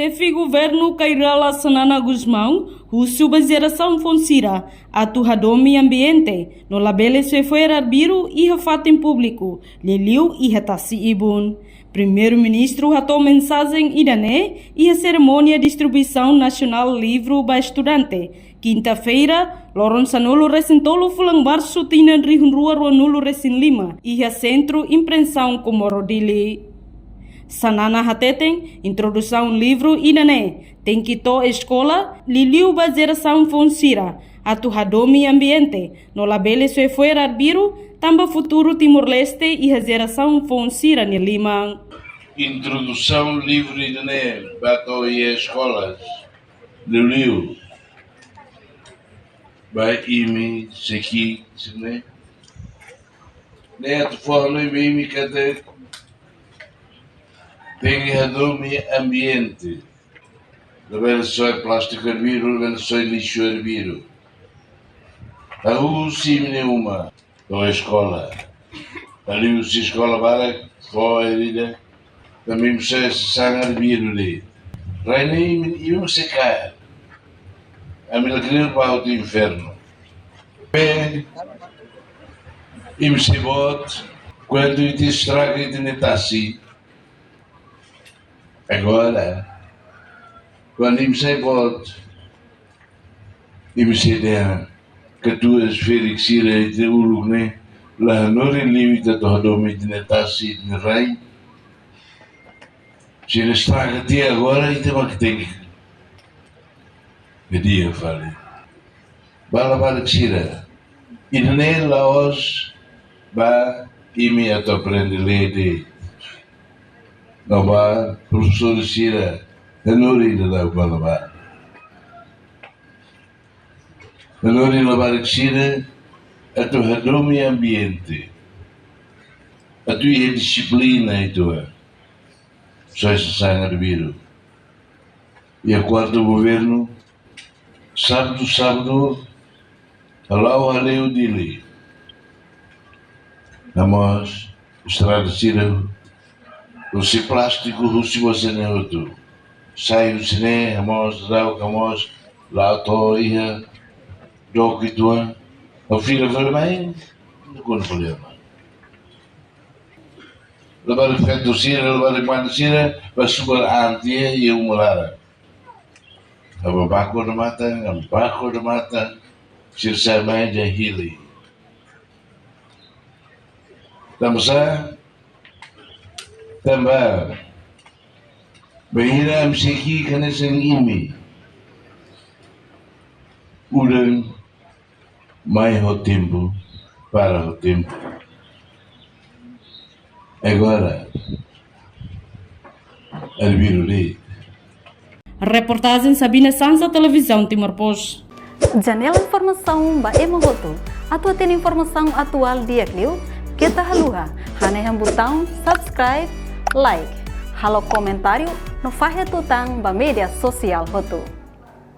chefe governo Kairala Sanana Guzmão, Rússio Bazeração Fonsira, atua domi ambiente, no labele se foi arbiro e refato em público, leliu e retasi ibun. Primeiro-ministro ratou mensagem idané e a cerimônia de distribuição nacional livro para estudante. Quinta-feira, Loron Sanolo recentolo fulang março tina rihunrua ruanulo recin lima e a centro imprensão como rodili. Sanana hateten introdução livro idané. Tem que to escola liliu bazeração Fonsira, atua domi ambiente, no labele se foi arbiro, tamba futuro Timor-Leste e a geração Fonsira ne Lima. Introdução livre de né, bato e escolas, liliu, vai imi, seki, né? Neto forma imi kate, tem a domi ambiente. Não só plástico arbiro, não só lixo arbiro. A sim nenhuma, a escola. Ali o escola para fora, também você sangue arbiro ali. Rainei e eu se cair. A minha criança para o inferno. Bem, e me se bote quando eu te estraga e te netassi. Agora. Quando eu me bote e me sei que tu és Félix e de Uruguai, lá no limite do domi de netasi de rei, se ele estraga até agora, então que tem que dia falei. Bala bala tira. E nem lá hoje vai e me aprende ler de não vai professor tira. Nori da balaba. Nori la barxina a tu domi ambiente. A tu é disciplina e tua. Só esse sangue arbiro. E a quarto governo sábado alau aleu dili. Namos estrada tira o se plástico russo você não outro. Sai do cine, amos, dau, amos, lá tô, ia, dog e tua, o filho foi bem, não conto problema. Levar o feto do cira, levar o pano do cira, vai subir a antia e o molara. A babaco de mata, se sai bem de hili. Estamos a, também. Bahira msiki kana sang imi. Urang mai ho tempo para o tempo. Agora, arbiro lei. Reportagem Sabina Sansa, Televisão Timor-Poste. Janela informação ba emogoto. Atua tem informação atual dia kliu. Kita haluha. Haneham botão subscribe, like. Halo comentário no Fahia Tutang ba media sosial hotu.